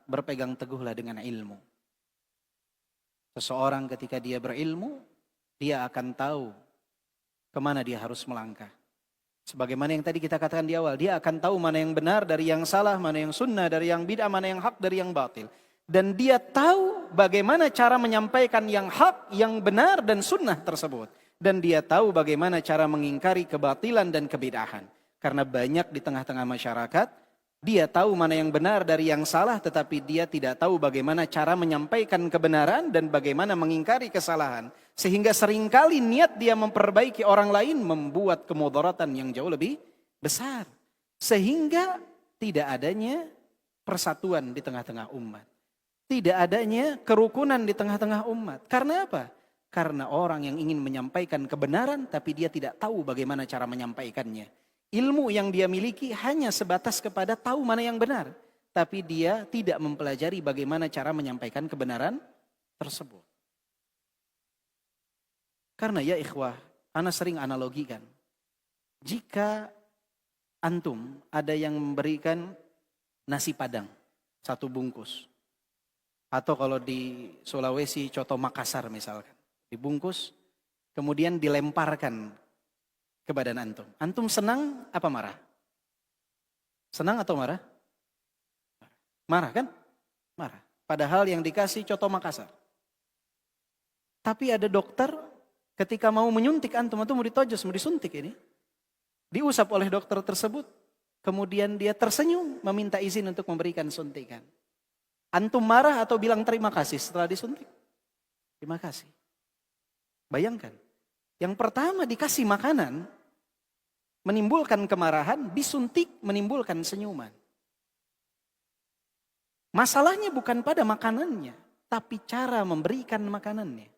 berpegang teguhlah dengan ilmu. Seseorang ketika dia berilmu, dia akan tahu kemana dia harus melangkah. Sebagaimana yang tadi kita katakan di awal, dia akan tahu mana yang benar dari yang salah, mana yang sunnah dari yang bid'ah, mana yang hak dari yang batil. Dan dia tahu bagaimana cara menyampaikan yang hak, yang benar dan sunnah tersebut. Dan dia tahu bagaimana cara mengingkari kebatilan dan kebid'ahan. Karena banyak di tengah-tengah masyarakat, dia tahu mana yang benar dari yang salah, tetapi dia tidak tahu bagaimana cara menyampaikan kebenaran dan bagaimana mengingkari kesalahan. Sehingga seringkali niat dia memperbaiki orang lain membuat kemudaratan yang jauh lebih besar. Sehingga tidak adanya persatuan di tengah-tengah umat. Tidak adanya kerukunan di tengah-tengah umat. Karena apa? Karena orang yang ingin menyampaikan kebenaran tapi dia tidak tahu bagaimana cara menyampaikannya. Ilmu yang dia miliki hanya sebatas kepada tahu mana yang benar. Tapi dia tidak mempelajari bagaimana cara menyampaikan kebenaran tersebut. Karena ya ikhwah, ana sering analogikan. Jika antum ada yang memberikan nasi padang, 1 bungkus. Atau kalau di Sulawesi, coto Makassar misalkan. Dibungkus, kemudian dilemparkan ke badan antum. Antum senang apa marah? Senang atau marah? Marah kan? Marah. Padahal yang dikasih coto Makassar. Tapi ada dokter ketika mau menyuntik antum mau ditojos, mau disuntik ini. Diusap oleh dokter tersebut. Kemudian dia tersenyum meminta izin untuk memberikan suntikan. Antum marah atau bilang terima kasih setelah disuntik? Terima kasih. Bayangkan. Yang pertama dikasih makanan. Menimbulkan kemarahan, disuntik menimbulkan senyuman. Masalahnya bukan pada makanannya, tapi cara memberikan makanannya.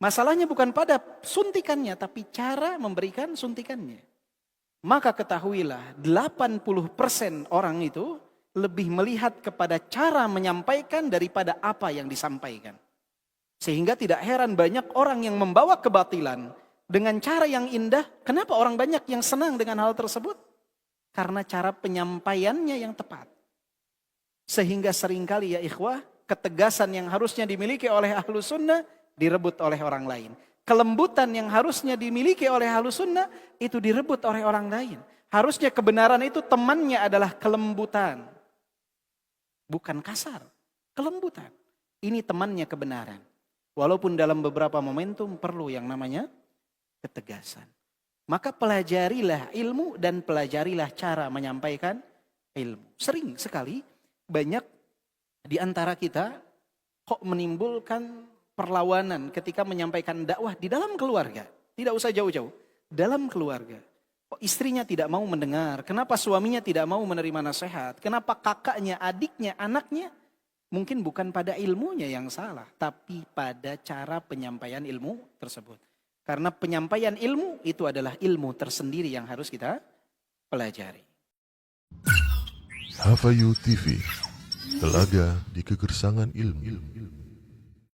Masalahnya bukan pada suntikannya, tapi cara memberikan suntikannya. Maka ketahuilah 80% orang itu lebih melihat kepada cara menyampaikan daripada apa yang disampaikan. Sehingga tidak heran banyak orang yang membawa kebatilan dengan cara yang indah. Kenapa orang banyak yang senang dengan hal tersebut? Karena cara penyampaiannya yang tepat. Sehingga seringkali ya ikhwah, ketegasan yang harusnya dimiliki oleh ahlu sunnah direbut oleh orang lain. Kelembutan yang harusnya dimiliki oleh ahlu sunnah itu direbut oleh orang lain. Harusnya kebenaran itu temannya adalah kelembutan. Bukan kasar, kelembutan. Ini temannya kebenaran. Walaupun dalam beberapa momentum perlu yang namanya ketegasan. Maka pelajarilah ilmu dan pelajarilah cara menyampaikan ilmu. Sering sekali banyak di antara kita kok menimbulkan perlawanan ketika menyampaikan dakwah di dalam keluarga. Tidak usah jauh-jauh, dalam keluarga. Kok istrinya tidak mau mendengar? Kenapa suaminya tidak mau menerima nasihat? Kenapa kakaknya, adiknya, anaknya? Mungkin bukan pada ilmunya yang salah, tapi pada cara penyampaian ilmu tersebut. Karena penyampaian ilmu itu adalah ilmu tersendiri yang harus kita pelajari. Hafayu TV, telaga di kegersangan ilmu.